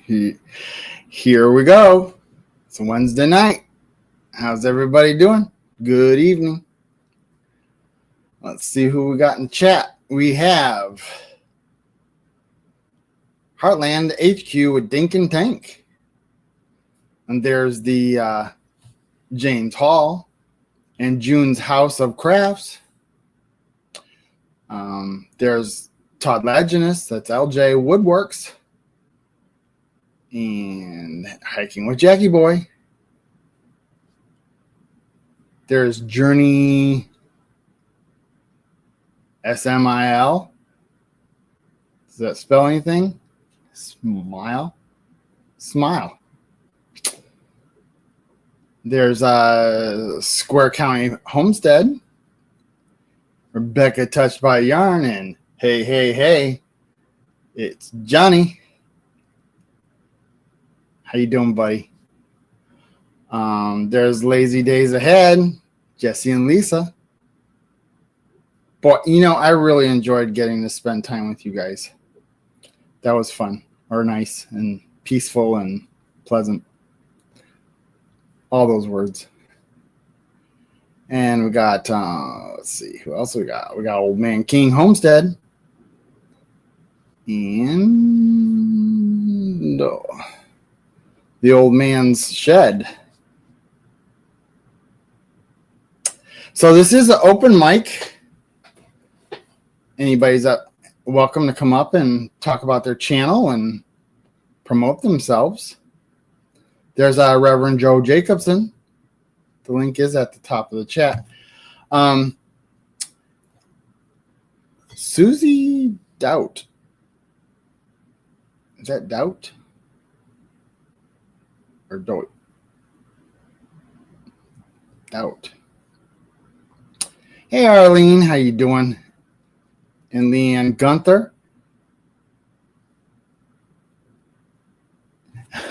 Here we go. It's Wednesday night. How's everybody doing? Good evening. Let's see who we got in chat. We have Heartland HQ with Dink and Tank. And there's the James Hall and June's House of Crafts. There's Todd Laginus. That's LJ Woodworks. And Hiking with Jackie Boy. There's Journey SMIL. Does that spell anything? Smile. There's Square County Homestead. Rebecca Touched by Yarn. And hey, it's Johnny. How you doing, buddy? There's Lazy Days Ahead, Jesse and Lisa. But, I really enjoyed getting to spend time with you guys. That was fun, or nice, and peaceful, and pleasant. All those words. And we got, let's see, who else we got? We got Old Man King Homestead. And the Old Man's Shed. So this is an open mic. Anybody's welcome to come up and talk about their channel and promote themselves. There's Reverend Joe Jacobson. The link is at the top of the chat. Susie Doubt. Is that Doubt? Or Doubt? Doubt. Hey, Arlene. How you doing? And Leanne Gunther.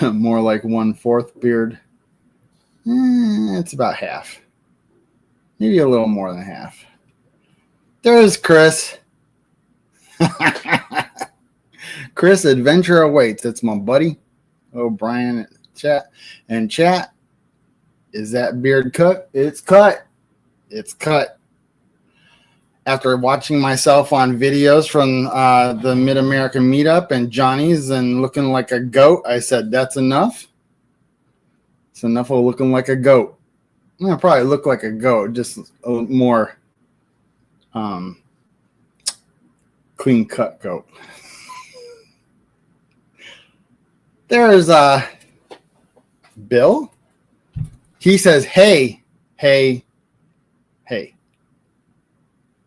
More like 1/4 beard. It's about half. Maybe a little more than half. There's Chris. Chris, adventure awaits. That's my buddy. Oh, Brian, chat. And chat, is that beard cut? It's cut. It's cut. After watching myself on videos from the Mid-American Meetup and Johnny's and looking like a goat, I said, that's enough. It's enough of looking like a goat. I probably look like a goat, just a more clean-cut goat. There's Bill. He says, hey.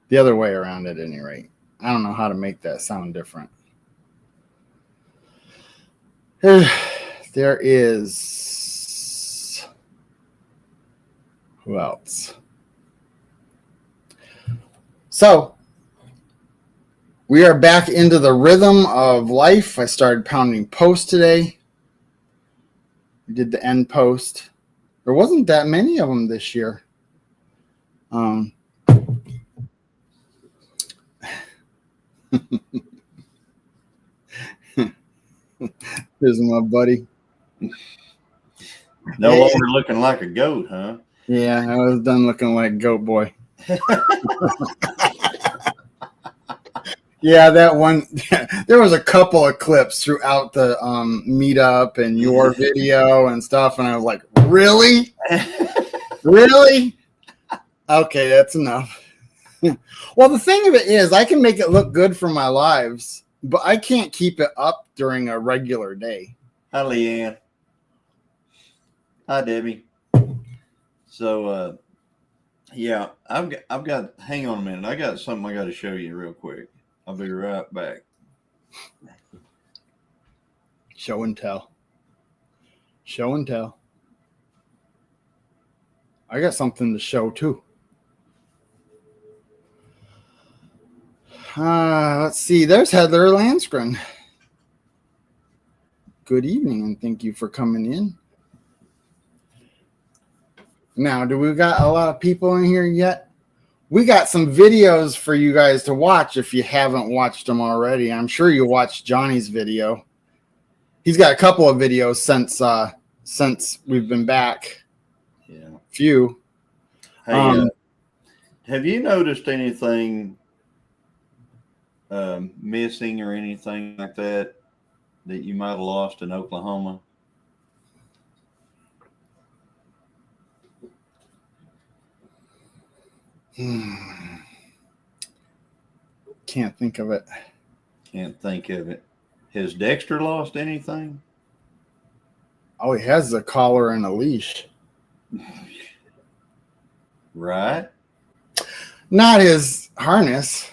The other way around at any rate. I don't know how to make that sound different. There is... Who else? So, we are back into the rhythm of life. I started pounding post today. We did the end post. There wasn't that many of them this year. Here's my buddy. No longer looking like a goat, huh? Yeah, I was done looking like Goat Boy. Yeah, that one. There was a couple of clips throughout the meetup and your video and stuff, and I was like, really? Really? Okay, that's enough. Well, the thing of it is, I can make it look good for my lives, but I can't keep it up during a regular day. Hi, Leanne. Hi, Debbie. So, yeah, I've got. Hang on a minute. I got something I got to show you real quick. I'll be right back. Show and tell. Show and tell. I got something to show too. Let's see. There's Heather Landskren. Good evening, and thank you for coming in. Now, do we got a lot of people in here yet? We got some videos for you guys to watch if you haven't watched them already. I'm sure you watched Johnny's video. He's got a couple of videos since we've been back. Yeah. Few. Hey, have you noticed anything missing or anything like that you might have lost in Oklahoma? Can't think of it. Can't think of it. Has Dexter lost anything? Oh, he has a collar and a leash. Right? Not his harness.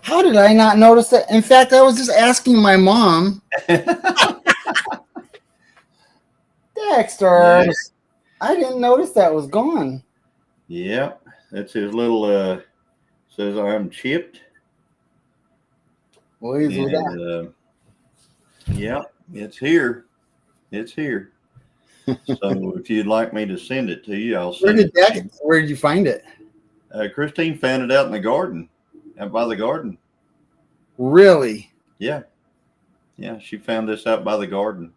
How did I not notice that? In fact, I was just asking my mom. Dexter, Yeah. I didn't notice that was gone. Yeah, that's his little says I'm chipped. Well, he's with that. Yeah, it's here. It's here. So if you'd like me to send it to you, I'll send it to you. Where did you find it? Christine found it out in the garden, out by the garden. Really? Yeah. Yeah, she found this out by the garden.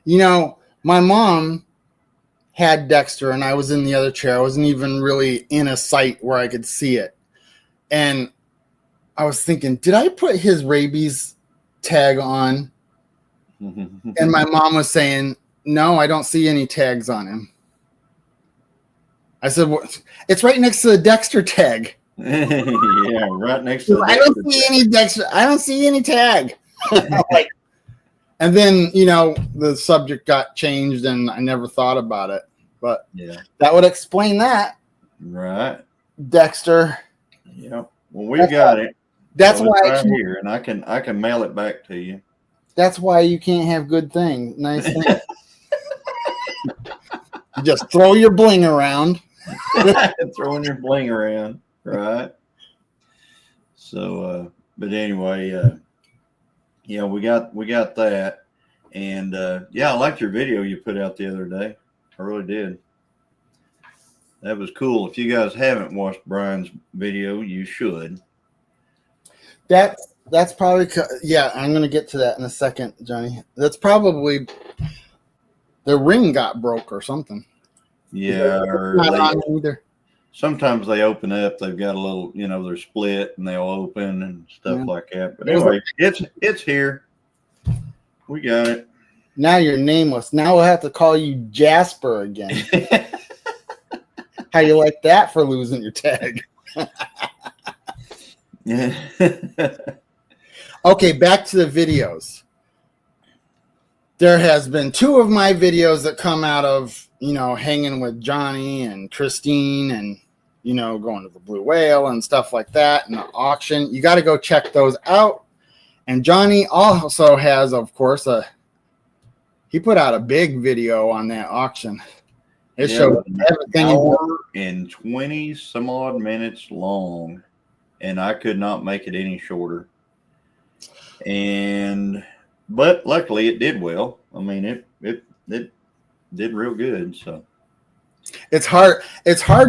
You know, my mom had Dexter, and I was in the other chair. I wasn't even really in a sight where I could see it. And I was thinking, did I put his rabies tag on? And my mom was saying, no, I don't see any tags on him. I said, well, it's right next to the Dexter tag. Yeah, right next to the I don't see any Dexter. I don't see any tag. And then, you know, the subject got changed and I never thought about it. But yeah, that would explain that. Right. Dexter. Yeah. Well, we got it. That's so why it's right here, and I can mail it back to you. That's why you can't have good things, nice things. You just throw your bling around. Throwing your bling around, right? So, but anyway, yeah, we got that, and yeah, I liked your video you put out the other day. I really did. That was cool. If you guys haven't watched Brian's video, you should. That's probably, yeah, I'm going to get to that in a second, Johnny. That's probably the ring got broke or something. Yeah, or not on either. Sometimes they open up. They've got a little, you know, they're split and they'll open and stuff like that. But anyway, it's here. We got it. Now you're nameless. Now we'll have to call you Jasper again. How you like that for losing your tag? Yeah. Okay, back to the videos. There has been 2 of my videos that come out of, you know, hanging with Johnny and Christine and, you know, going to the Blue Whale and stuff like that and the auction. You got to go check those out. And Johnny also has, of course, he put out a big video on that auction. It showed everything. An hour and 20 some odd minutes long, and I could not make it any shorter. But luckily it did well. I mean, it did real good. So it's hard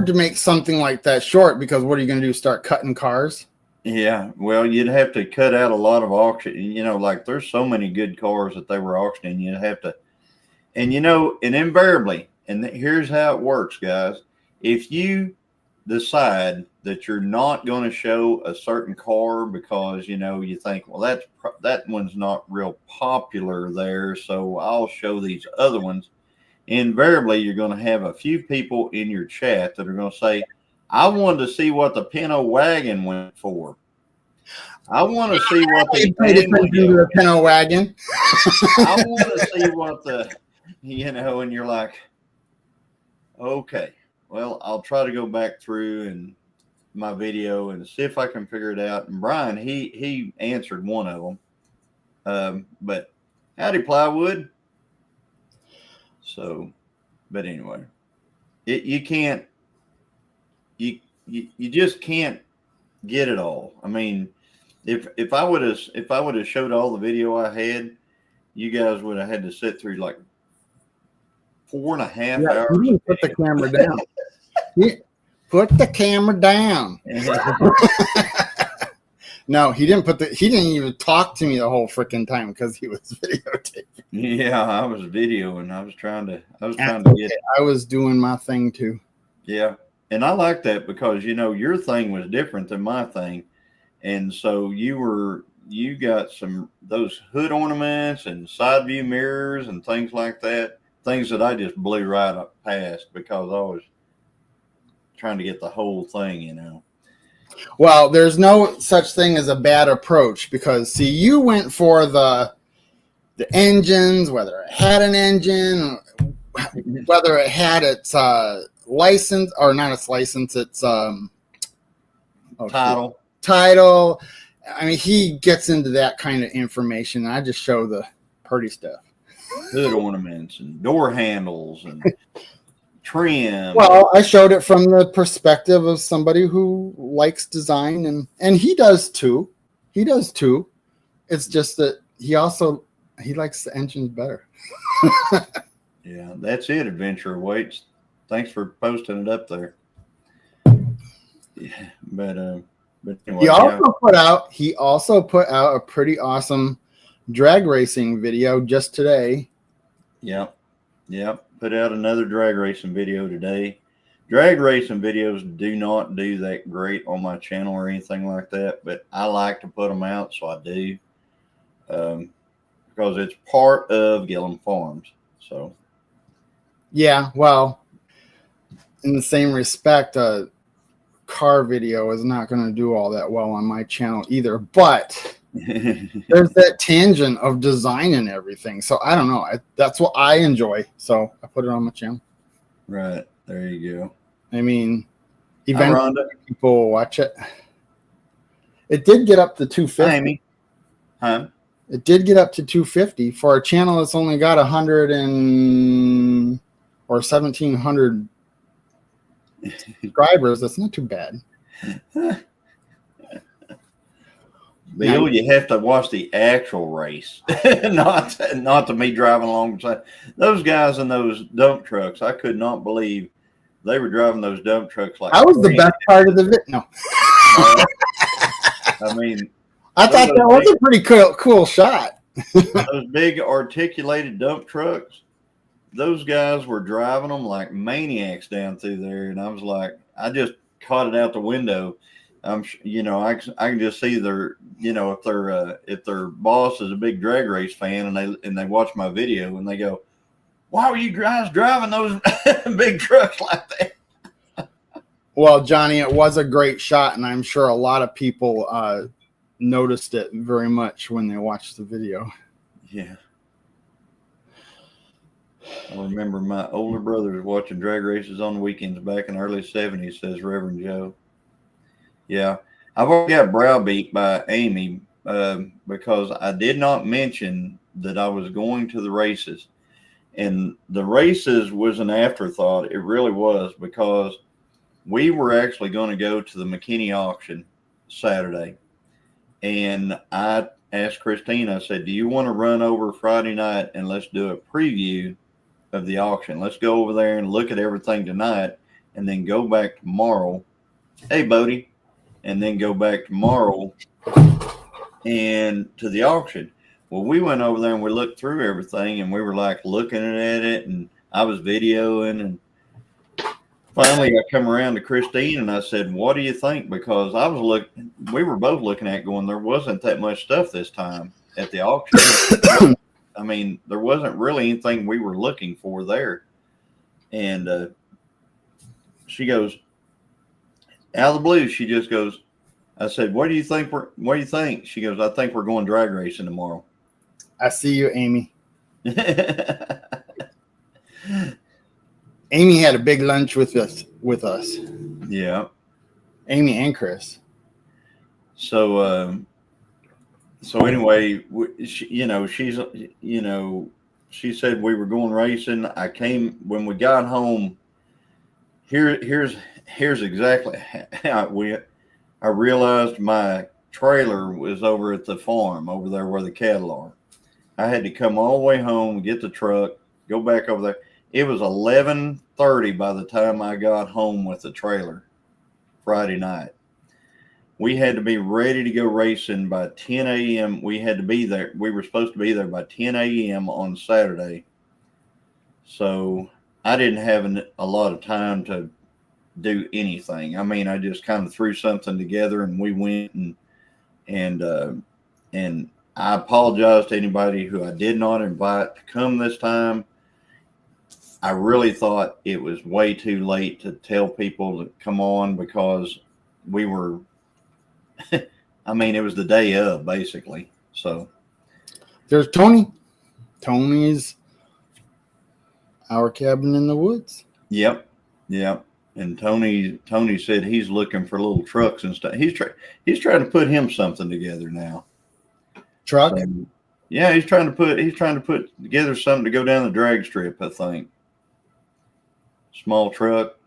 to make something like that short, because what are you going to do? Start cutting cars? Yeah, well, you'd have to cut out a lot of auction. You know, like there's so many good cars that they were auctioning. You'd have to, and you know, and invariably, and here's how it works, guys. If you decide that you're not going to show a certain car because, you know, you think, well, that one's not real popular there, so I'll show these other ones. Invariably, you're going to have a few people in your chat that are going to say, I wanted to see what the Pinto wagon went for. I want to see what the Pinto wagon. I want to see what the, you know, and you're like, okay, well, I'll try to go back through and my video and see if I can figure it out. And Brian, he answered one of them. But howdy, Plywood. So, but anyway, you can't, you just can't get it all. I mean, if I would have showed all the video I had, you guys would have had to sit through like 4.5 hours. You put the camera down. Put the camera down. No, he didn't even talk to me the whole freaking time because he was videotaping. Yeah, I was videoing. I was trying to get. I was doing my thing too. Yeah, and I like that because your thing was different than my thing, and so you got those hood ornaments and side view mirrors and things like that. Things that I just blew right up past because I was trying to get the whole thing. Well, there's no such thing as a bad approach because see, you went for the engines, whether it had an engine, whether it had its license or not its license, its title. I mean, he gets into that kind of information. I just show the pretty stuff. Hood ornaments and door handles and trim. Well, I showed it from the perspective of somebody who likes design, and he does too. He does too. It's just that he likes the engines better. Yeah, that's it. Adventure awaits. Thanks for posting it up there. Yeah, but anyway, he also put out a pretty awesome drag racing video just today. Yep. Put out another drag racing video today. Drag racing videos do not do that great on my channel or anything like that, but I like to put them out, so I do, because it's part of Gillum Farms. So, yeah, well, in the same respect, car video is not going to do all that well on my channel either, but there's that tangent of design and everything, so I don't know, that's what I enjoy, so I put it on my channel. Right, there you go. I mean, eventually people will watch it. It did get up to 250. Amy. Huh? It did get up to 250 for a channel that's only got 1,700 subscribers. That's not too bad. Bill, you have to watch the actual race, not to me driving along beside those guys in those dump trucks. I could not believe they were driving those dump trucks like. That was the best part of the video. No. I mean, I thought that was a pretty cool shot. Those big articulated dump trucks, those guys were driving them like maniacs down through there, and I was like, I just caught it out the window. I can just see if their boss is a big drag race fan and they watch my video and they go, "Why were you guys driving those big trucks like that?" Well, Johnny, it was a great shot, and I'm sure a lot of people noticed it very much when they watched the video. Yeah. I remember my older brothers watching drag races on the weekends back in the early 70s, says Reverend Joe. Yeah. I've already got browbeat by Amy because I did not mention that I was going to the races. And the races was an afterthought. It really was, because we were actually going to go to the McKinney auction Saturday. And I asked Christine, I said, do you want to run over Friday night and let's do a preview of the auction? Let's go over there and look at everything tonight and then go back tomorrow. Hey, Bodie. And then go back tomorrow and to the auction. Well, we went over there and we looked through everything and we were like looking at it, and I was videoing, and finally I come around to Christine and I said, what do you think? Because we were both looking at going, there wasn't that much stuff this time at the auction. I mean, there wasn't really anything we were looking for there. And she goes, out of the blue, she just goes, I said, what do you think? What do you think? She goes, I think we're going drag racing tomorrow. I see you, Amy. Amy had a big lunch with us. Yeah. Amy and Chris. So anyway, she said we were going racing. When we got home. Here's exactly how it went. I realized my trailer was over at the farm over there where the cattle are. I had to come all the way home, get the truck, go back over there. It was 11:30 by the time I got home with the trailer Friday night. we had to be ready to go racing by 10 a.m. We had to be there. We were supposed to be there by 10 a.m. on Saturday. So I didn't have a lot of time to do anything. I mean, I just kind of threw something together and we went and I apologize to anybody who I did not invite to come this time. I really thought it was way too late to tell people to come on because we were, I mean, it was the day of basically. So there's Tony. Tony's Our Cabin in the Woods. Yep. And Tony said he's looking for little trucks and stuff. He's trying to put him something together now. Truck? So, yeah, he's trying to put together something to go down the drag strip, I think. Small truck,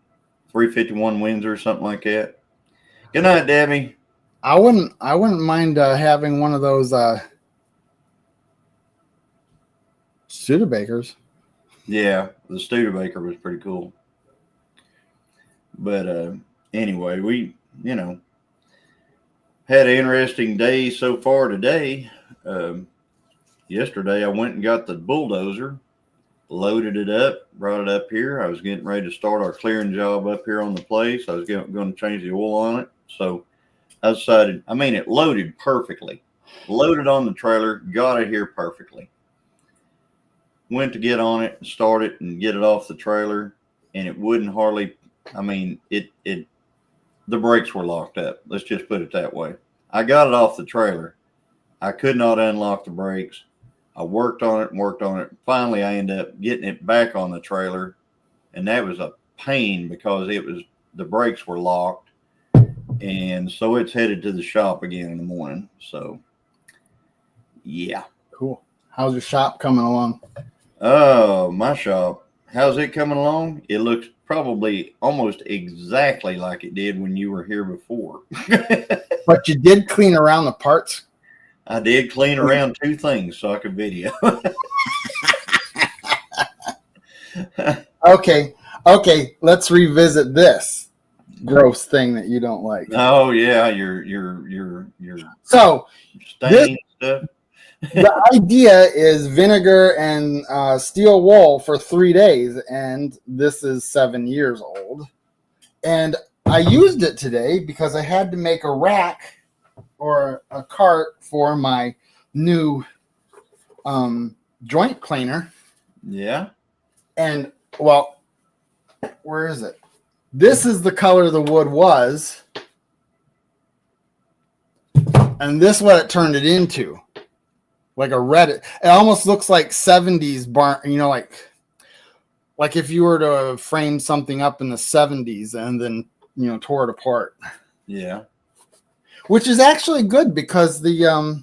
351 Windsor, something like that. Good night, Debbie. I wouldn't mind having one of those Studebakers. Yeah, the Studebaker was pretty cool. But anyway, we, had an interesting day so far today. Yesterday, I went and got the bulldozer, loaded it up, brought it up here. I was getting ready to start our clearing job up here on the place. I was going to change the oil on it. So I decided, it loaded perfectly. Loaded on the trailer, got it here perfectly. Went to get on it and start it and get it off the trailer, and it wouldn't hardly, the brakes were locked up. Let's just put it that way. I got it off the trailer. I could not unlock the brakes. I worked on it. Finally, I ended up getting it back on the trailer, and that was a pain because the brakes were locked, and so it's headed to the shop again in the morning. So, yeah. Cool. How's your shop coming along? Oh, my shop. How's it coming along? It looks probably almost exactly like it did when you were here before. But you did clean around the parts. I did clean around two things so I could video. Okay. Let's revisit this gross thing that you don't like. Oh yeah, your so stain stuff. The idea is vinegar and steel wool for 3 days, and this is 7 years old. And I used it today because I had to make a rack or a cart for my new joint planer. Yeah. And well, where is it? This is the color the wood was, and this is what it turned it into. Like a red, it almost looks like 70s barn, like if you were to frame something up in the 70s and then, tore it apart. Yeah. Which is actually good because the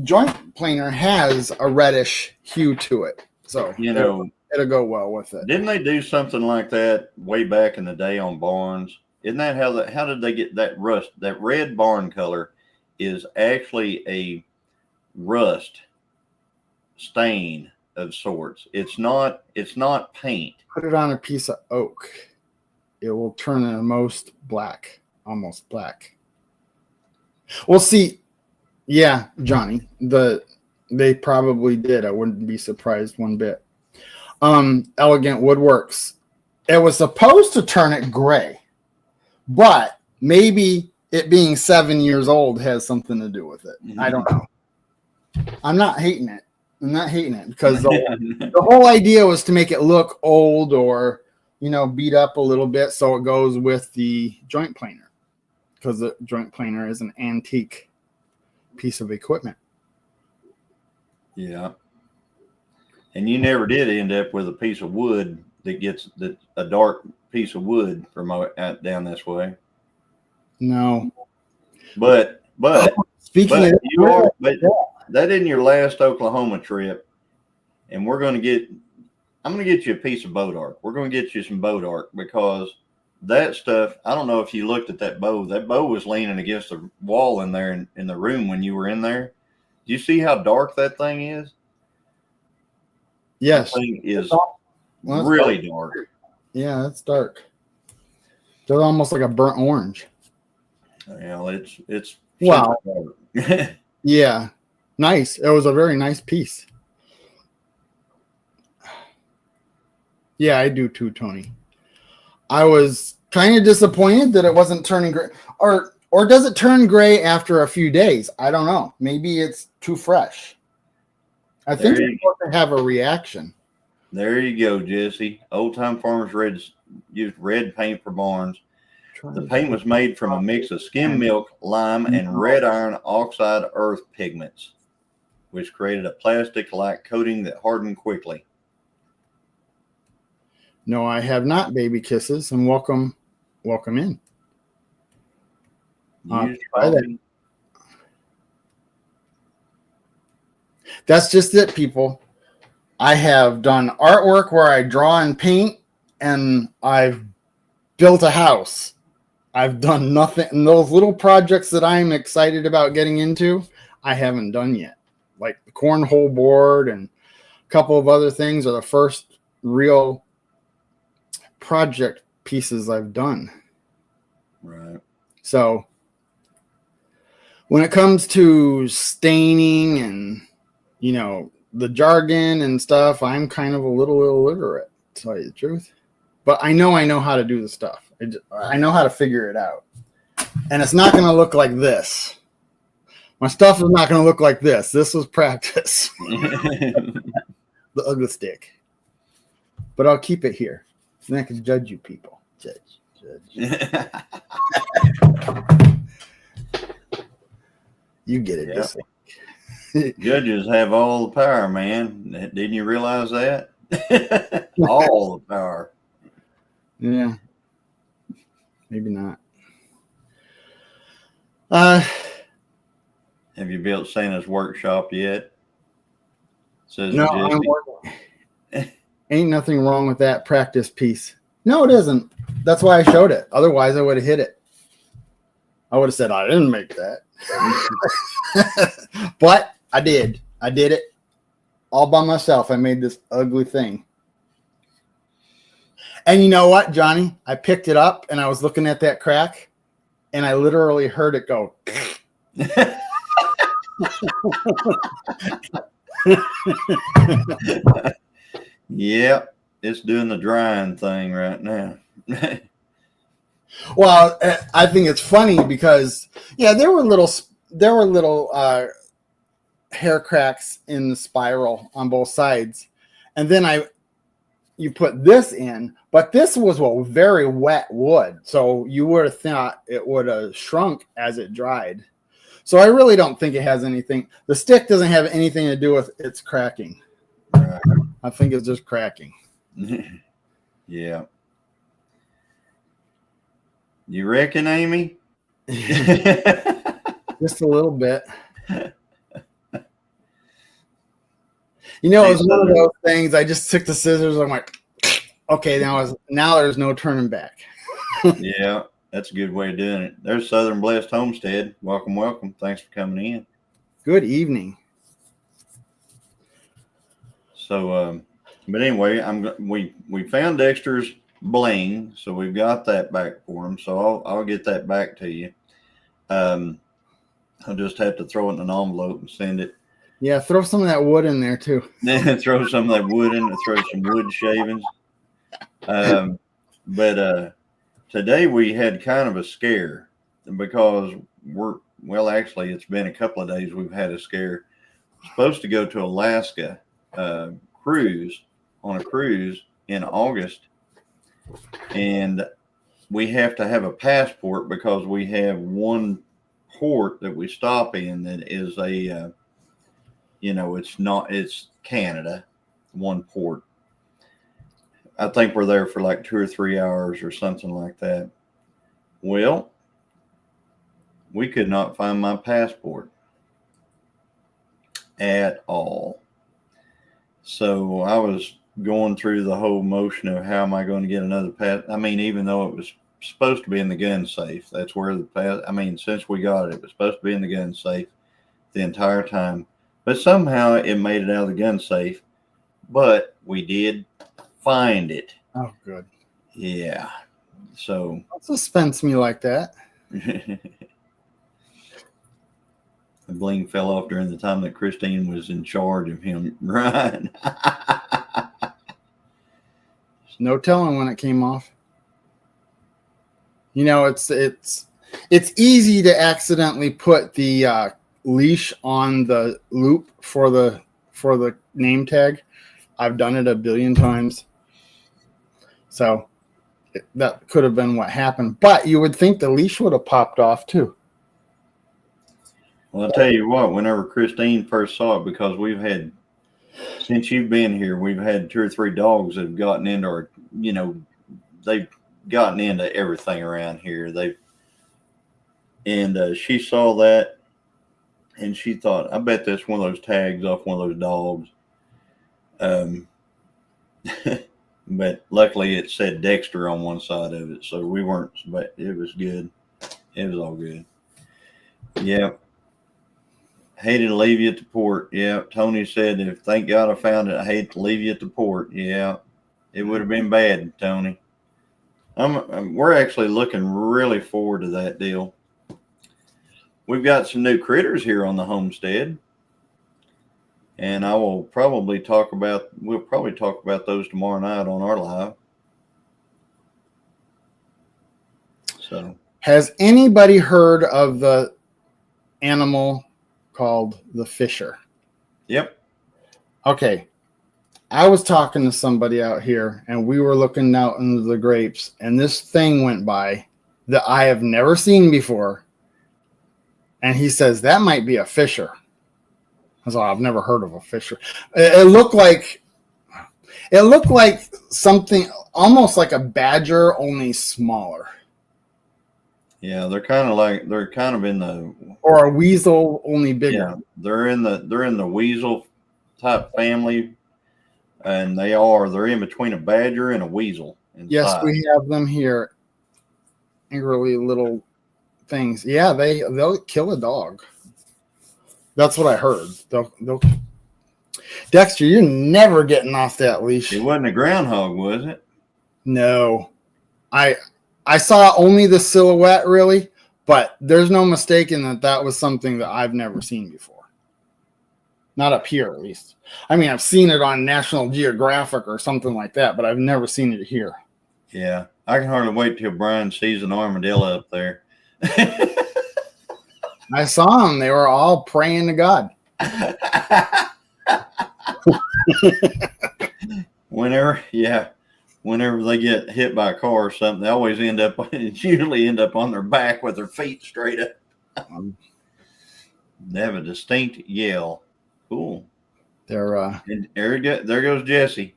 joint planer has a reddish hue to it. So, it'll go well with it. Didn't they do something like that way back in the day on barns? Isn't that how did they get that rust? That red barn color is actually a rust stain of sorts. It's not paint. Put it on a piece of oak. It will turn it almost black. We'll see. Yeah, Johnny. They probably did. I wouldn't be surprised one bit. Elegant Woodworks. It was supposed to turn it gray, but maybe it being 7 years old has something to do with it. Mm-hmm. I don't know. I'm not hating it because the whole idea was to make it look old or, beat up a little bit. So it goes with the joint planer because the joint planer is an antique piece of equipment. Yeah. And you never did end up with a piece of wood a dark piece of wood from out down this way. No, but speaking of that in your last Oklahoma trip, and I'm going to get you a piece of Bodark. We're going to get you some Bodark because that stuff. I don't know if you looked at that bow. That bow was leaning against the wall in there in the room when you were in there. Do you see how dark that thing is? Yes, that thing is really dark. Yeah, it's dark. They're almost like a burnt orange. Well, it's Wow. super Yeah. Nice. It was a very nice piece. Yeah, I do too, Tony. I was kind of disappointed that it wasn't turning gray. Or does it turn gray after a few days? I don't know. Maybe it's too fresh. I think it's supposed to have a reaction. There you go, Jesse. Old time farmers used red paint for barns. The paint was made from a mix of skim milk, lime, and red iron oxide earth pigments, which created a plastic-like coating that hardened quickly. No, I have not, baby kisses, and welcome in. Try that. That's just it, people. I have done artwork where I draw and paint, and I've built a house. I've done nothing. And those little projects that I'm excited about getting into, I haven't done yet. Like the cornhole board and a couple of other things are the first real project pieces I've done. Right. So when it comes to staining and, the jargon and stuff, I'm kind of a little illiterate, to tell you the truth. But I know how to do the stuff. I know how to figure it out. And it's not going to look like this. My stuff is not going to look like this. This was practice. The ugly stick. But I'll keep it here. And I can judge you people. Judge. You get it. Yep. Judges have all the power, man. Didn't you realize that? All the power. Yeah. Maybe not. Have you built Santa's workshop yet? Says no, I'm working. Ain't nothing wrong with that practice piece. No, it isn't. That's why I showed it. Otherwise, I would have hit it. I would have said I didn't make that. But I did. I did it all by myself. I made this ugly thing. And you know what, Johnny? I picked it up and I was looking at that crack and I literally heard it go. Yep, it's doing the drying thing right now. Well, I think it's funny because there were little hair cracks in the spiral on both sides, and then you put this in, but this was very wet wood, so you would have thought it would have shrunk as it dried. So I really don't think it has anything. The stick doesn't have anything to do with its cracking. I think it's just cracking. Yeah. You reckon, Amy? Just a little bit. It was one of those things. I just took the scissors. I'm like, okay, now there's no turning back. Yeah, that's a good way of doing it. There's Southern Blessed Homestead. Welcome, welcome. Thanks for coming in. Good evening. So, but anyway, we found Dexter's bling, so we've got that back for him. So I'll get that back to you. I'll just have to throw it in an envelope and send it. Yeah, throw some of that wood in there too. Throw some of that wood in. Throw some wood shavings. But today we had kind of a scare because actually it's been a couple of days we've had a scare. We're supposed to go to Alaska on a cruise in August, and we have to have a passport because we have one port that we stop in that is it's Canada, one port. I think we're there for like 2 or 3 hours or something like that. Well, we could not find my passport at all. So I was going through the whole motion of how am I going to get another pass. I mean, even though it was supposed to be in the gun safe, that's where since we got it, it was supposed to be in the gun safe the entire time. But somehow it made it out of the gun safe. But we did find it. Oh, good. Yeah. So Don't suspense me like that. the bling fell off during the time that Christine was in charge of him. Right. No telling when it came off. You know, it's easy to accidentally put the leash on the loop for the name tag. I've done it a billion times. So that could have been what happened. But you would think the leash would have popped off too. Well, I'll tell you what, whenever Christine first saw it, because we've had, since you've been here, we've had 2 or 3 dogs that have gotten into our, you know, they've gotten into everything around here. She saw that and she thought, I bet that's one of those tags off one of those dogs. But luckily it said Dexter on one side of it, so we weren't, but it was good. It was all good. Yeah. Hated to leave you at the port. Yeah. Tony said, if thank God I found it, I hate to leave you at the port. Yeah. It would have been bad, Tony. We're actually looking really forward to that deal. We've got some new critters here on the homestead. And we'll probably talk about those tomorrow night on our live. So, has anybody heard of the animal called the Fisher? Yep. Okay. I was talking to somebody out here and we were looking out into the grapes and this thing went by that I have never seen before. And he says, that might be a Fisher. I was like, I've never heard of a Fisher. It looked like something almost like a badger, only smaller. Yeah, they're kind of in the, or a weasel, only bigger. Yeah, they're in the weasel type family, and they're in between a badger and a weasel. Yes, we have them here. Angrily little things. Yeah, they'll kill a dog. That's what I heard. They'll Dexter, you're never getting off that leash. It wasn't a groundhog, was it? No. I saw only the silhouette, really, but there's no mistaking that was something that I've never seen before. Not up here, at least. I mean, I've seen it on National Geographic or something like that, but I've never seen it here. Yeah, I can hardly wait till Brian sees an armadillo up there. I saw them. They were all praying to God. Whenever they get hit by a car or something, they always usually end up on their back with their feet straight up. They have a distinct yell. Cool. And there goes Jesse.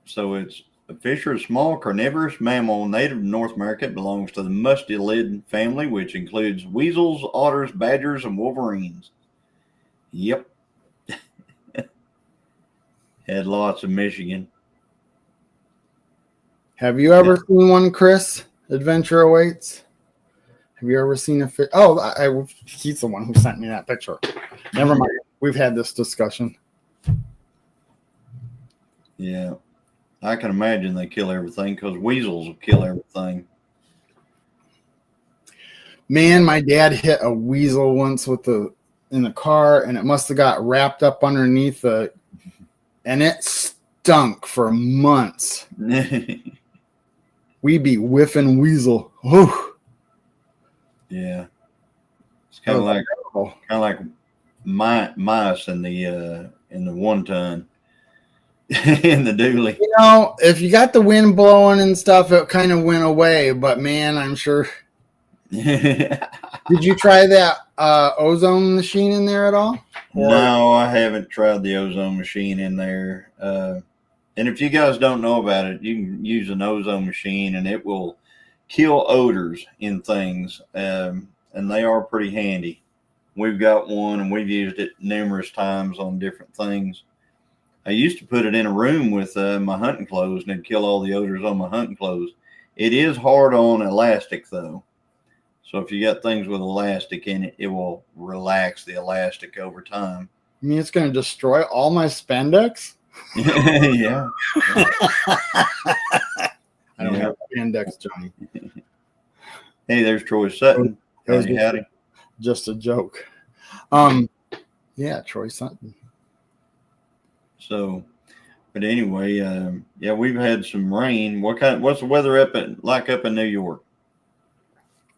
So it's a Fisher, a small carnivorous mammal native to North America. It belongs to the mustelid family, which includes weasels, otters, badgers, and wolverines. Yep. Had lots of Michigan. Have you ever seen one, Chris? Adventure Awaits. Have you ever seen a fish? Oh, he's the one who sent me that picture. Never mind. We've had this discussion. Yeah. I can imagine they kill everything because weasels will kill everything. Man, my dad hit a weasel once in the car, and it must have got wrapped up underneath and it stunk for months. We be whiffing weasel. Whew. Yeah, it's kind of like mice in the 1 ton. In the dually. You know, if you got the wind blowing and stuff, it kind of went away. But man, I'm sure. Did you try that ozone machine in there at all? No, I haven't tried the ozone machine in there. And if you guys don't know about it, you can use an ozone machine and it will kill odors in things. And they are pretty handy. We've got one and we've used it numerous times on different things. I used to put it in a room with my hunting clothes and it'd kill all the odors on my hunting clothes. It is hard on elastic though. So if you got things with elastic in it, it will relax the elastic over time. You mean it's going to destroy all my spandex? Yeah. I don't Yeah. have index, Johnny. Hey, there's Troy Sutton. That was Howdy. just a joke. Yeah, Troy Sutton. So, but anyway, yeah, we've had some rain. What's the weather up in New York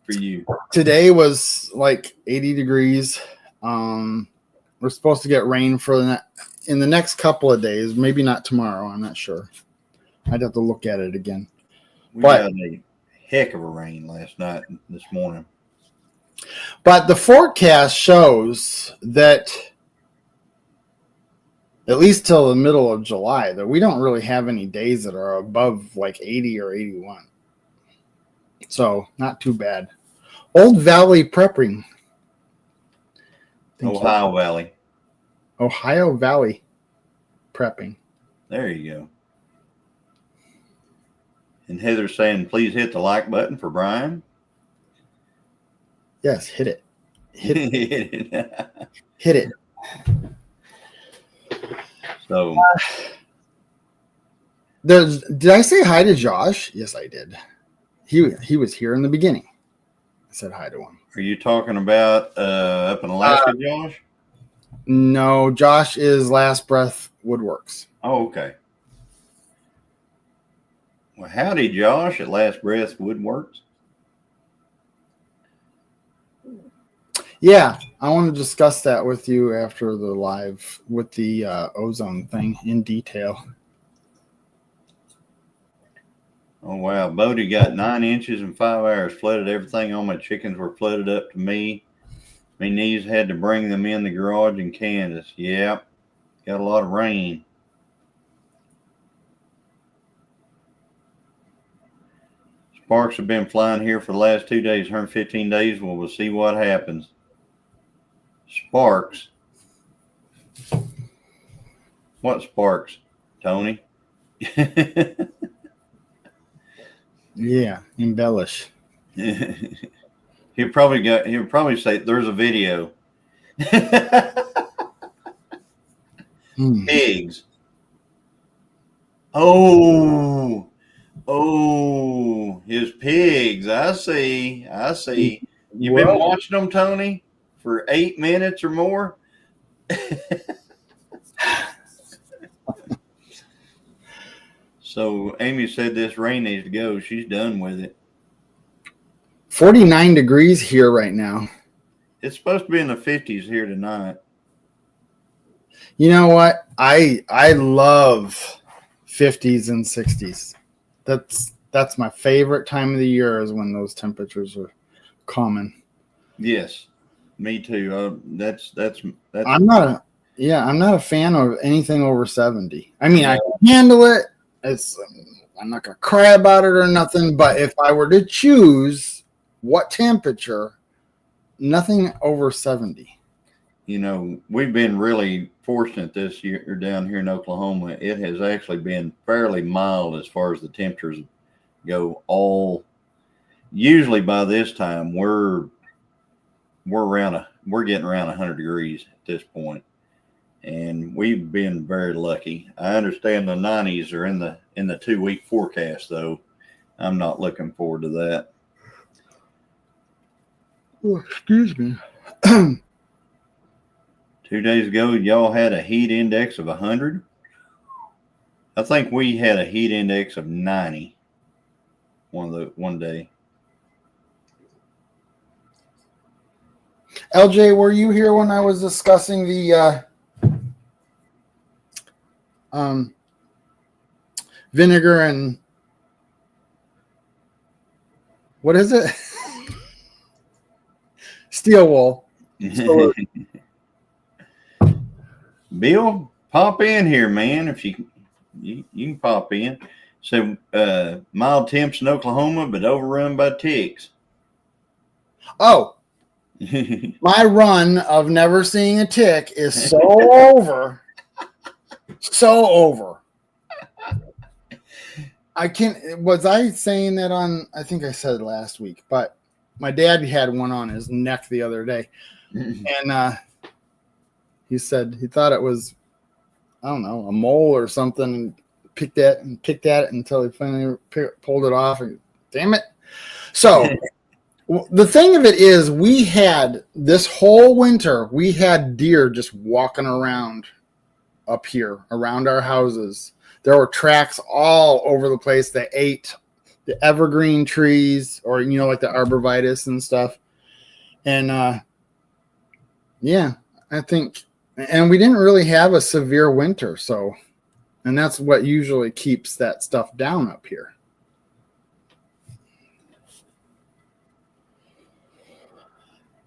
for you? Today was like 80 degrees. We're supposed to get rain in the next couple of days. Maybe not tomorrow. I'm not sure. I'd have to look at it again. We got a heck of a rain last night and this morning. But the forecast shows that at least till the middle of July, that we don't really have any days that are above like 80 or 81. So not too bad. Old Valley Prepping. Ohio Valley. Ohio Valley Prepping. There you go. And Heather's saying, please hit the like button for Brian. Yes, hit it. Hit it. it. Hit it. So, did I say hi to Josh? Yes, I did. He was here in the beginning. I said hi to him. are you talking about up in Alaska, Josh? No, Josh is Last Breath Woodworks. Oh, okay. Well, howdy, Josh at Last Breath Woodworks. Yeah, I want to discuss that with you after the live with the ozone thing in detail. Oh, wow. Bodie got 9 inches in 5 hours. Flooded everything. All my chickens were flooded up to me. My knees had to bring them in the garage in Kansas. Yep. Got a lot of rain. Sparks have been flying here for the last 2 days, 115 days. Well, we'll see what happens. Sparks. What sparks, Tony? Yeah, embellish. He'll probably say there's a video. Pigs. Oh, his pigs. I see. You've been watching them, Tony, for 8 minutes or more. So Amy said this rain needs to go. She's done with it. 49 degrees here right now. It's supposed to be in the 50s here tonight. You know what? I love 50s and 60s. That's my favorite time of the year is when those temperatures are common. Yes, me too. That's. I'm not a fan of anything over 70. I mean, I can handle it. I'm not gonna cry about it or nothing. But if I were to choose what temperature, nothing over 70. You know, we've been really fortunate this year down here in Oklahoma. It has actually been fairly mild as far as the temperatures go. Usually by this time we're getting around 100 degrees at this point, and we've been very lucky. I understand the 90s are in the 2-week forecast, though. I'm not looking forward to that. Oh, excuse me. 2 days ago, y'all had a heat index of 100. I think we had a heat index of 90 one day. LJ, were you here when I was discussing the vinegar and what is it? Steel wool. Bill, pop in here, man. If you can pop in. So mild temps in Oklahoma, but overrun by ticks. Oh, my run of never seeing a tick is so over. So over. Was I saying that on, I think I said it last week, but my dad had one on his neck the other day. And he said he thought it was I don't know, a mole or something, and picked at it until he finally pulled it off. And damn it! So the thing of it is, we had this whole winter, we had deer just walking around up here around our houses. There were tracks all over the place that ate the evergreen trees, or like the arborvitae and stuff. And yeah, I think, and we didn't really have a severe winter, so, and that's what usually keeps that stuff down up here.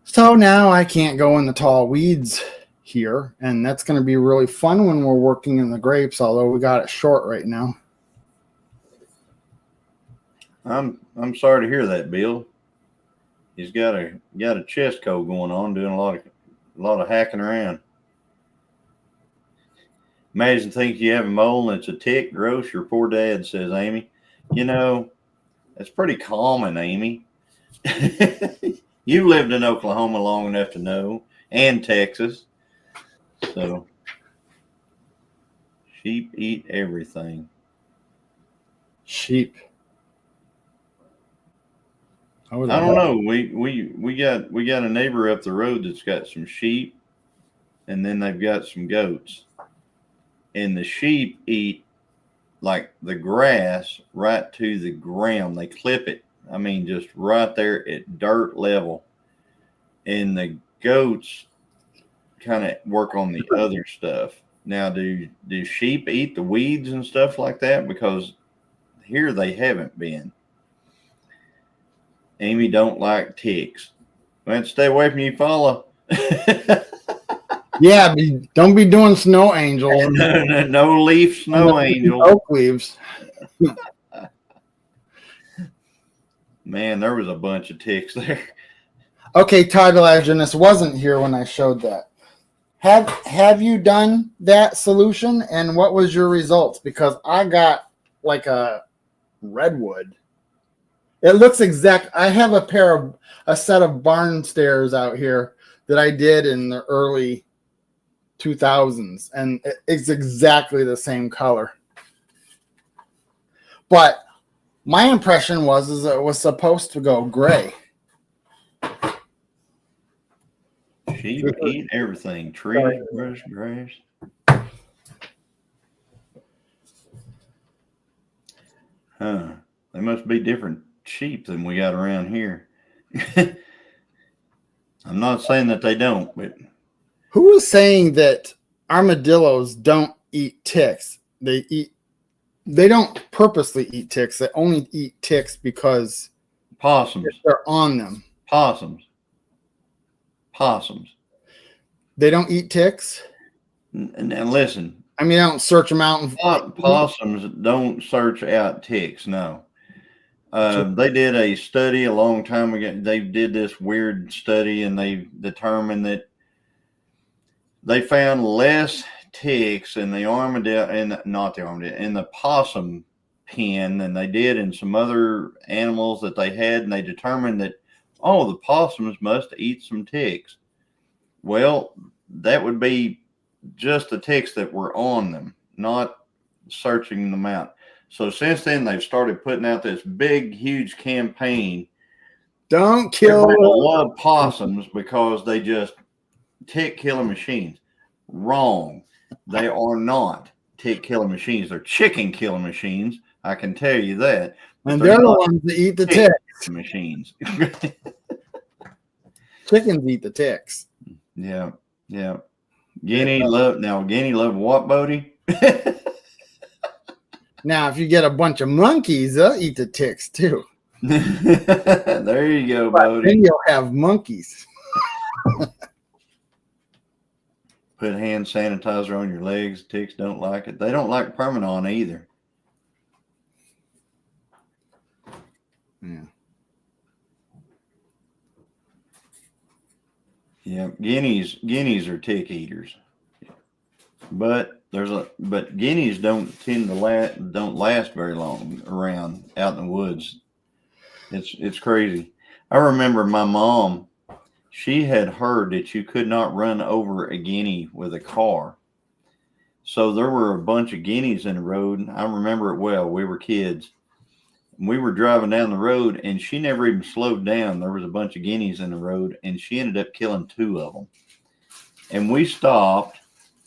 So now I can't go in the tall weeds here, and that's going to be really fun when we're working in the grapes, although we got it short right now. I'm sorry to hear that, Bill. He's got a chest cold going on, doing a lot of hacking around. Imagine thinking you have a mole and it's a tick. Gross, your poor dad, says Amy. That's pretty common, Amy. You've lived in Oklahoma long enough to know, and Texas. So, sheep eat everything. Sheep. I don't know. We got a neighbor up the road that's got some sheep, and then they've got some goats. And the sheep eat like the grass right to the ground. They clip it. I mean, just right there at dirt level. And the goats kind of work on the other stuff. Now, do sheep eat the weeds and stuff like that? Because here they haven't been. Amy don't like ticks. Well, stay away from you, fella. Yeah, don't be doing snow angels. No leaf snow angels. Oak leaves. Man, there was a bunch of ticks there. Okay, Todd Elaginus wasn't here when I showed that. Have you done that solution, and what was your results? Because I got like a redwood. It looks exact. I have a set of barn stairs out here that I did in the early 2000s, and it's exactly the same color. But my impression was it was supposed to go gray. Sheep eat everything. Trees, brush, grass. Huh. They must be different sheep than we got around here. I'm not saying that they don't, but who was saying that armadillos don't eat ticks? They don't purposely eat ticks. They only eat ticks because possums. They're on them. Possums. They don't eat ticks? Now listen. I mean, I don't search them out. Possums don't search out ticks, no. They did a study a long time ago. They did this weird study, and they determined that they found less ticks in the armadillo, in the possum pen than they did in some other animals that they had, and they determined that, the possums must eat some ticks. Well, that would be just the ticks that were on them, not searching them out. So since then, they've started putting out this big, huge campaign. Don't kill a lot of possums because they just tick killer machines. Wrong. They are not tick killer machines. They're chicken killer machines. I can tell you that. And they're the ones that eat the ticks. Machines. Chickens eat the ticks. Yeah. Guinea love what, Bodie? Now, if you get a bunch of monkeys, they'll eat the ticks too. There you go, Bodie. Then you'll have monkeys. Put hand sanitizer on your legs. Ticks don't like it. They don't like Permanon either. Yeah. Yeah, guineas are tick eaters, but guineas don't last very long around out in the woods. It's crazy. I remember my mom. She had heard that you could not run over a guinea with a car. So there were a bunch of guineas in the road. I remember it well. We were kids. We were driving down the road, and she never even slowed down. There was a bunch of guineas in the road, and she ended up killing 2 of them. And we stopped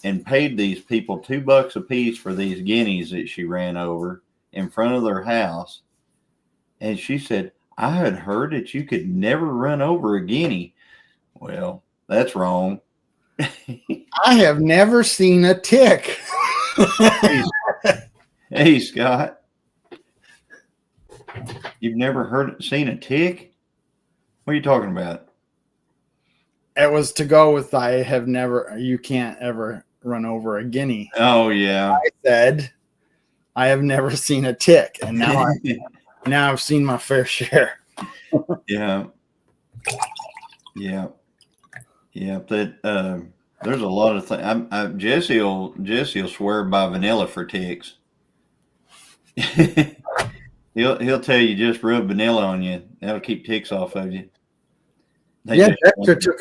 and paid these people $2 a piece for these guineas that she ran over in front of their house. And she said, I had heard that you could never run over a guinea. Well, that's wrong. I have never seen a tick. Hey, Scott. You've never seen a tick? What are you talking about? It was to go with you can't ever run over a guinea. Oh, yeah. I said, I have never seen a tick. And now I've seen my fair share. Yeah. Yeah. Yeah. That, there's a lot of things. Jesse will swear by vanilla for ticks. He'll tell you just rub vanilla on you. That'll keep ticks off of you. Dexter took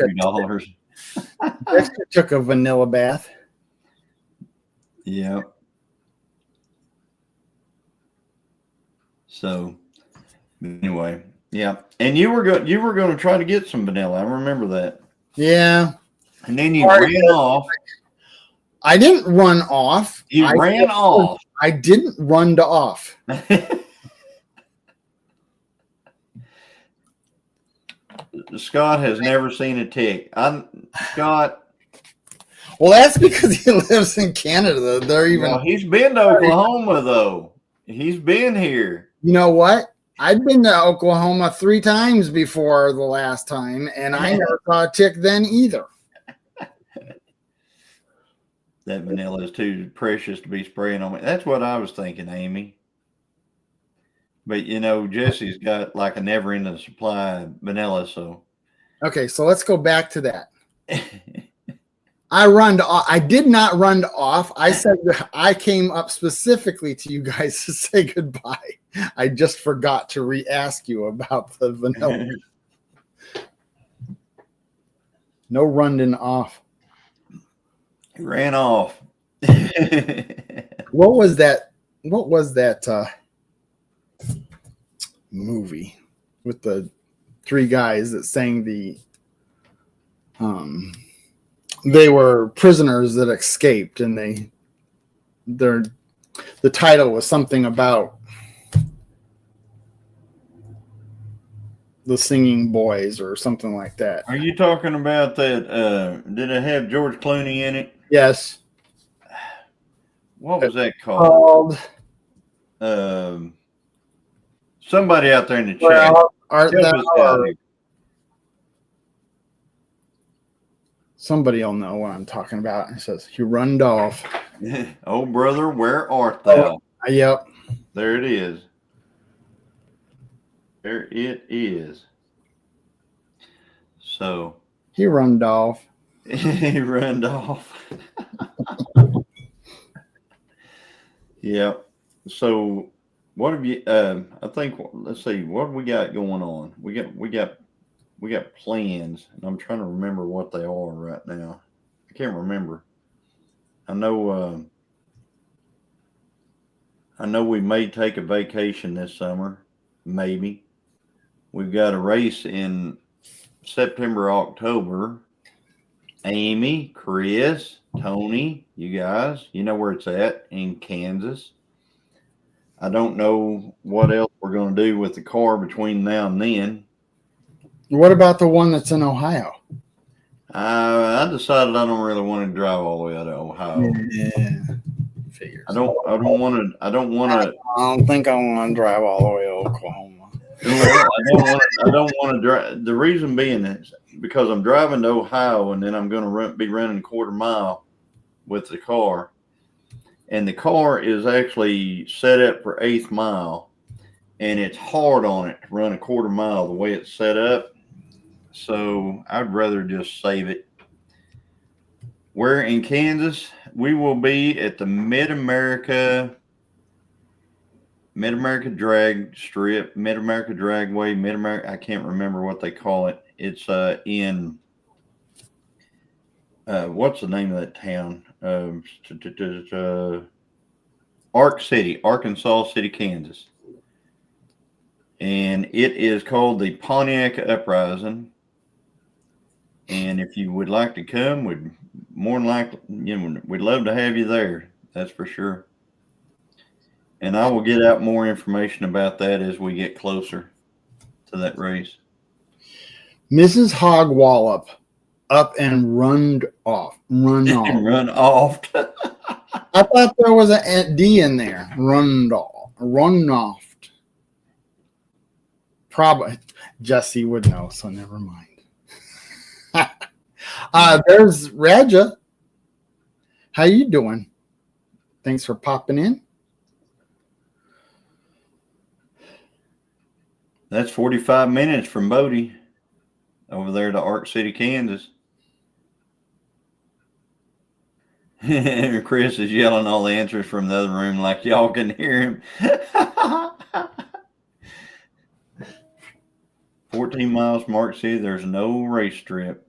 a vanilla bath. Yeah. So anyway, yeah. And you were going to try to get some vanilla. I remember that. Yeah. And then you ran off. I didn't run off. You ran off. I didn't run off. Scott has never seen a tick. Scott. Well, that's because he lives in Canada. He's been to Oklahoma though. He's been here. You know what? I'd been to Oklahoma 3 times before the last time, and I never saw a tick then either. That vanilla is too precious to be spraying on me. That's what I was thinking, Amy. But Jesse's got like a never-ending supply of vanilla. So okay, so let's go back to that. I did not run off. I said I came up specifically to you guys to say goodbye. I just forgot to re-ask you about the vanilla. No running off. He ran off. What was that movie with the 3 guys that sang they were prisoners that escaped, and the title was something about the singing boys or something like that. Are you talking about that? Did it have George Clooney in it? Yes. What was that called? Somebody out there in the chat. Somebody will know what I'm talking about. It says, he runned off. Oh, brother, where art thou? Yep. There it is. There it is. So. He runned off. He runned off. Yeah. So what have you, I think, let's see, what have we got going on? We got plans, and I'm trying to remember what they are right now. I can't remember. I know we may take a vacation this summer, maybe. We've got a race in September, October. Amy, Chris, Tony, you guys, you know where it's at, in Kansas. I don't know what else we're going to do with the car between now and then. What about the one that's in Ohio? I decided I don't really want to drive all the way out of Ohio. Yeah. Figures. I don't think I want to drive all the way to Oklahoma. I don't want to drive. The reason being is because I'm driving to Ohio, and then I'm going to be running a quarter mile with the car. And the car is actually set up for 1/8 mile, and it's hard on it to run a quarter mile the way it's set up. So I'd rather just save it. We're in Kansas. We will be at the Mid-America Drag Strip, Mid-America Dragway, Mid-America. I can't remember what they call it. It's in what's the name of that town? um, Ark City, Arkansas City, Kansas. And it is called the Pontiac Uprising. And if you would like to come, we'd more than likely, we'd love to have you there. That's for sure. And I will get out more information about that as we get closer to that race. Mrs. Hog Wallop up and run off. Run off. I thought there was a D in there. Run off. Probably Jesse would know, so never mind. There's Raja. How you doing? Thanks for popping in. That's 45 minutes from Bodie over there to Ark City, Kansas. Chris is yelling all the answers from the other room like y'all can hear him. 14 miles from Ark City. There's no race strip.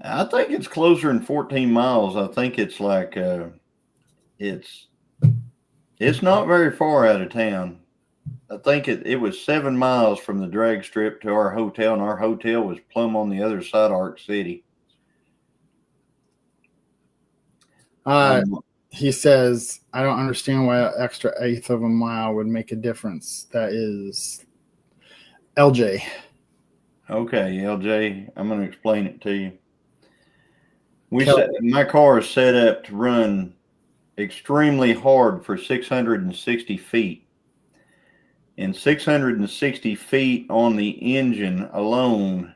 I think it's closer than 14 miles. I think it's like it's not very far out of town. I think it was 7 miles from the drag strip to our hotel, and our hotel was plumb on the other side of Ark City. He says, I don't understand why an extra eighth of a mile would make a difference. That is LJ. Okay, LJ, I'm going to explain it to you. My car is set up to run extremely hard for 660 feet. And 660 feet on the engine alone,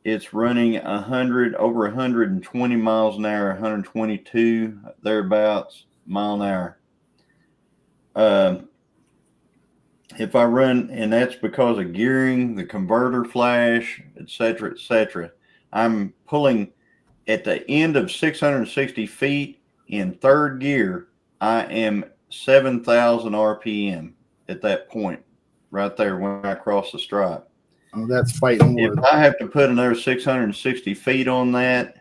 it's running over 120 miles an hour, 122 thereabouts mile an hour. If I run, and that's because of gearing, the converter flash, etc., etc. I'm pulling at the end of 660 feet in third gear. I am 7,000 RPM at that point, right there when I cross the stripe. Oh, that's fighting word. If I have to put another 660 feet on that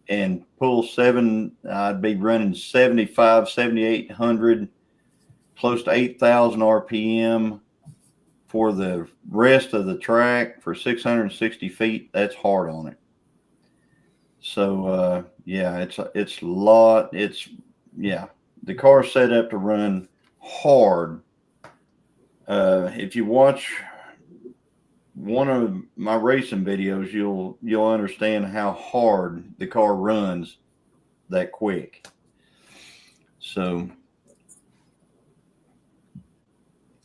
and pull I'd be running 75, 7,800, close to 8,000 RPM for the rest of the track for 660 feet. That's hard on it. So, it's a lot. The car's set up to run hard. If you watch one of my racing videos, you'll understand how hard the car runs that quick. So,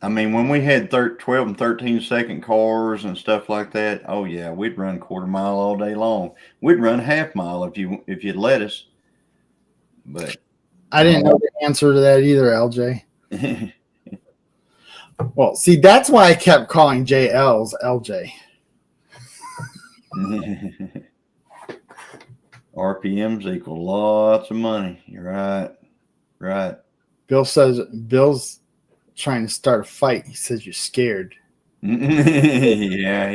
I mean, when we had 12 and 13 second cars and stuff like that, oh yeah, we'd run quarter mile all day long. We'd run half mile if you'd let us. But I didn't know the answer to that either, LJ. Well, see, that's why I kept calling JL's LJ. RPMs equal lots of money. You're right. Right. Bill's trying to start a fight. He says you're scared. Yeah,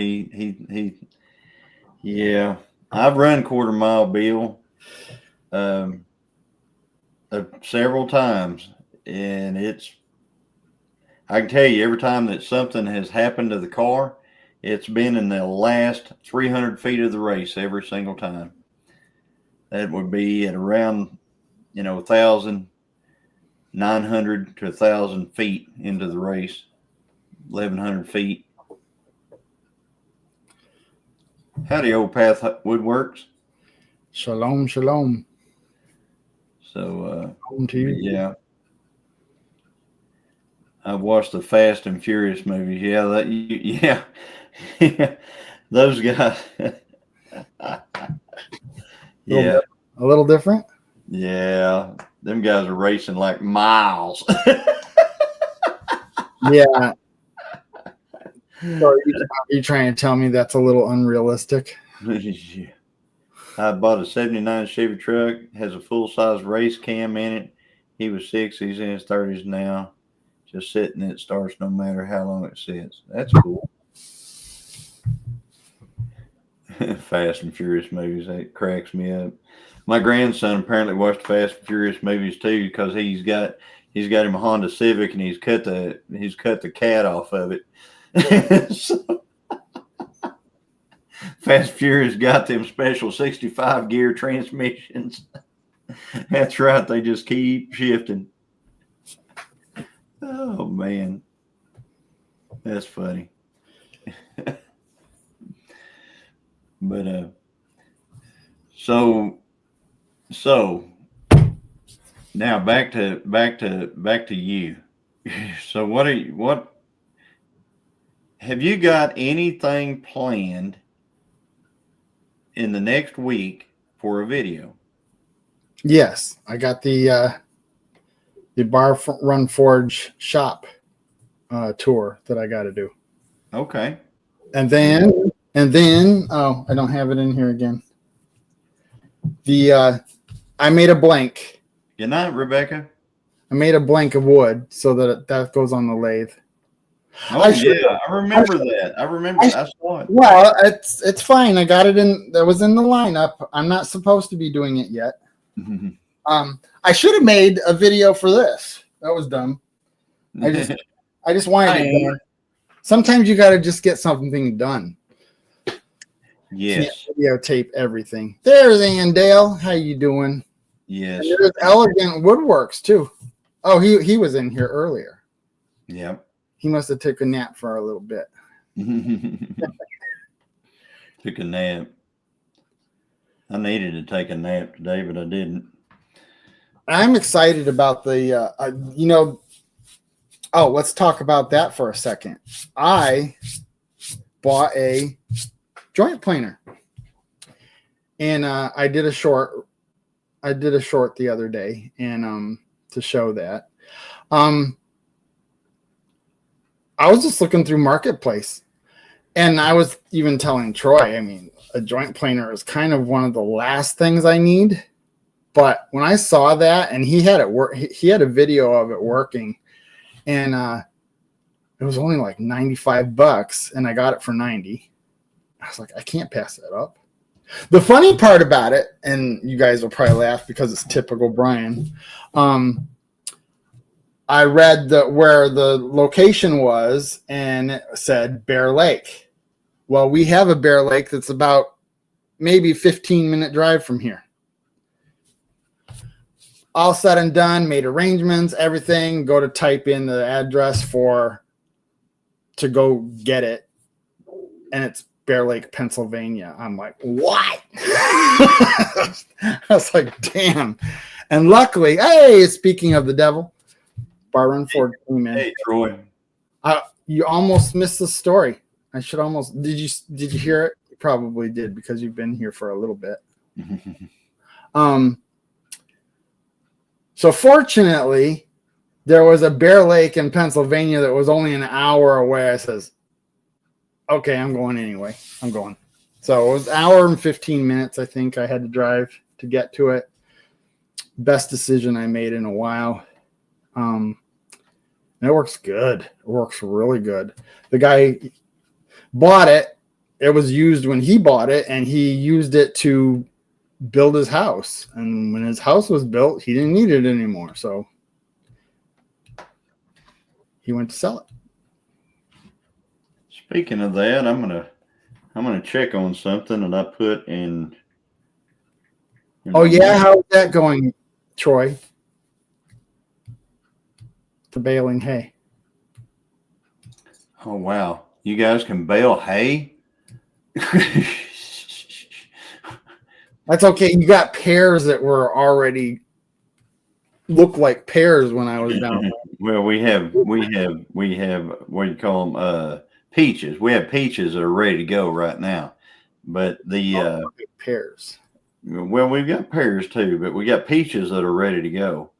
yeah. I've run quarter mile, Bill, several times, and I can tell you, every time that something has happened to the car, it's been in the last 300 feet of the race every single time. That would be at around, 1,900 to 1,000 feet into the race, 1,100 feet. Howdy, Old Path Woodworks. Shalom, shalom. So, Shalom to you. Yeah. I've watched the Fast and Furious movies. Yeah, those guys. Yeah, a little different. Yeah, them guys are racing like miles. Yeah. So are you trying to tell me that's a little unrealistic? Yeah. I bought a '79 Chevy truck. Has a full size race cam in it. He was 6. He's in his 30s now. Just sitting, it starts no matter how long it sits. That's cool. Fast and Furious movies, that cracks me up. My grandson apparently watched Fast and Furious movies too because he's got him a Honda Civic and he's cut the cat off of it. So, Fast and Furious got them special 65 gear transmissions. That's right. They just keep shifting. Oh man, that's funny. But so now back to you. So what have you got anything planned in the next week for a video? Yes, I got the Bar Run Forge shop tour that I got to do. Okay. And then oh, I don't have it in here again. I made a blank. Good night, Rebecca. I made a blank of wood so that goes on the lathe. Oh, I remember that. I saw it. Well, it's fine. I got it in. That was in the lineup. I'm not supposed to be doing it yet. I should have made a video for this. That was dumb. I just wanted it done. Sometimes you got to just get something done. Yes. Can't videotape everything. There's Andale. How you doing? Yes. And there's Elegant Woodworks too. Oh, he was in here earlier. Yep. He must have took a nap for a little bit. Took a nap. I needed to take a nap today, but I didn't. I'm excited about the, let's talk about that for a second. I bought a joint planer, and I did a short the other day, and to show that. I was just looking through Marketplace, and I was even telling Troy, I mean, a joint planer is kind of one of the last things I need. But when I saw that, and he had it work, he had a video of it working, and it was only like $95, and I got it for $90. I was like, I can't pass that up. The funny part about it, and you guys will probably laugh because it's typical Brian. I read where the location was, and it said Bear Lake. Well, we have a Bear Lake that's about maybe 15-minute drive from here. All said and done, made arrangements, everything. Go to type in the address to go get it, and it's Bear Lake, Pennsylvania. I'm like, what? I was like, damn. And luckily, hey, speaking of the devil, Bar Run Forge came in. Hey, Troy. You almost missed the story. I should almost. Did you hear it? You probably did because you've been here for a little bit. So fortunately, there was a Bear Lake in Pennsylvania that was only an hour away. I says, okay, I'm going anyway. I'm going. So it was an hour and 15 minutes, I think I had to drive to get to it. Best decision I made in a while. And it works good. It works really good. The guy bought it. It was used when he bought it, and he used it to build his house. And when his house was built, he didn't need it anymore. So he went to sell it. Speaking of that, I'm gonna check on something that I put in. Oh yeah, how's that going, Troy? The baling hay. Oh wow, you guys can bale hay? That's okay. You got pears that were already look like pears when I was down there. Well, we have what do you call them? Peaches. We have peaches that are ready to go right now. But the pears. Well, we've got pears too, but we got peaches that are ready to go.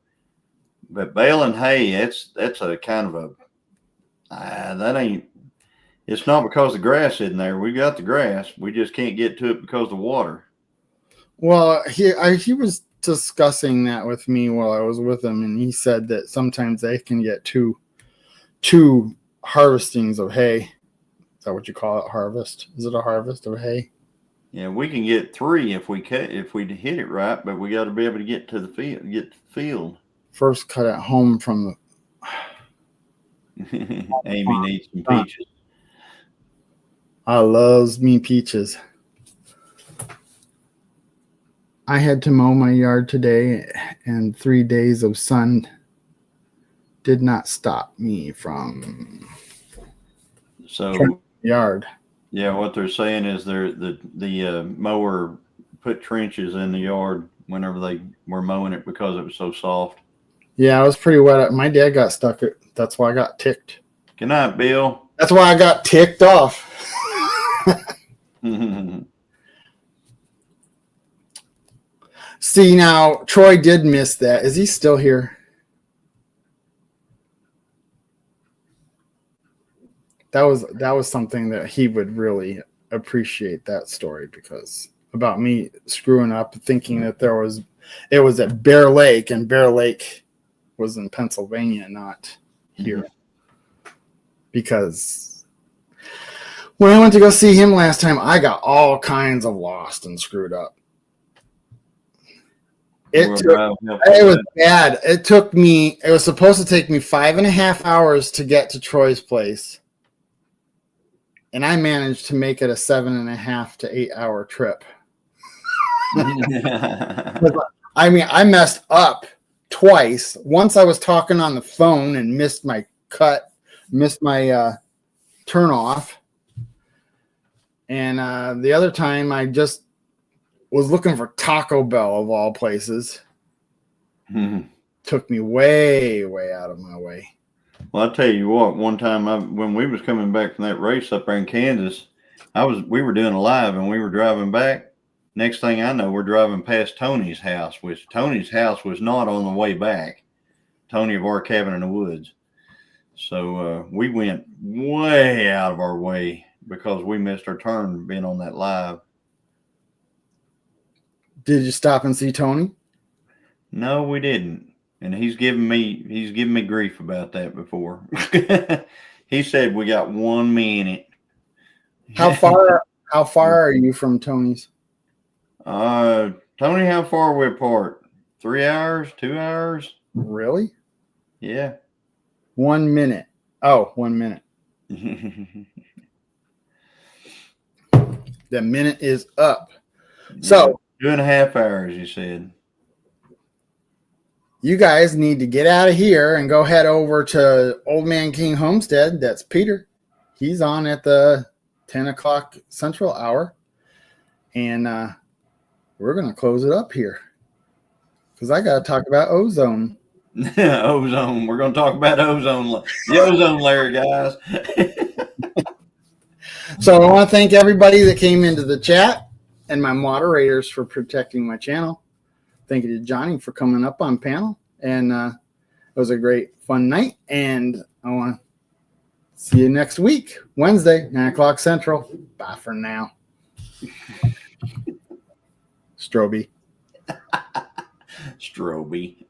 But baling hay, that's a kind of a that ain't. It's not because the grass isn't there. We got the grass. We just can't get to it because of the water. Well, he was discussing that with me while I was with him, and he said that sometimes they can get two harvestings of hay. Is that what you call it? Harvest? Is it a harvest of hay? Yeah, we can get 3 if we hit it right, but we got to be able to get to the field. First cut at home from Amy needs some peaches. I loves me peaches. I had to mow my yard today, and 3 days of sun did not stop me from yard. Yeah, what they're saying is the mower put trenches in the yard whenever they were mowing it because it was so soft. Yeah, it was pretty wet. My dad got stuck. That's why I got ticked. Good night, Bill. That's why I got ticked off. See, now Troy did miss that. Is he still here? That was something that he would really appreciate, that story, because about me screwing up, thinking that it was at Bear Lake, and Bear Lake was in Pennsylvania, not here. Because when I went to go see him last time, I got all kinds of lost and screwed up. It was bad. It was supposed to take me 5.5 hours to get to Troy's place. And I managed to make it a 7.5 to 8 hour trip. I mean, I messed up twice. Once I was talking on the phone and missed my turn off. And the other time I just was looking for Taco Bell, of all places. Took me way, way out of my way. Well, I'll tell you what, one time when we was coming back from that race up there in Kansas, we were doing a live and we were driving back. Next thing I know, we're driving past Tony's house, which Tony's house was not on the way back. Tony of our cabin in the woods. So we went way out of our way because we missed our turn being on that live. Did you stop and see Tony? No, we didn't. And he's given me grief about that before. He said we got 1 minute. How far are you from Tony's? Tony, how far are we apart? 3 hours, 2 hours? Really? Yeah. 1 minute. Oh, 1 minute. The minute is up. So 2.5 hours, you said. You guys need to get out of here and go head over to Old Man King Homestead. That's Peter. He's on at the 10 o'clock Central hour. And we're going to close it up here because I got to talk about ozone. Ozone. We're going to talk about ozone. The ozone layer, guys. So I want to thank everybody that came into the chat and my moderators for protecting my channel. Thank you to Johnny for coming up on panel. And it was a great, fun night. And I want to see you next week, Wednesday, 9 o'clock Central. Bye for now. Stroby. Stroby.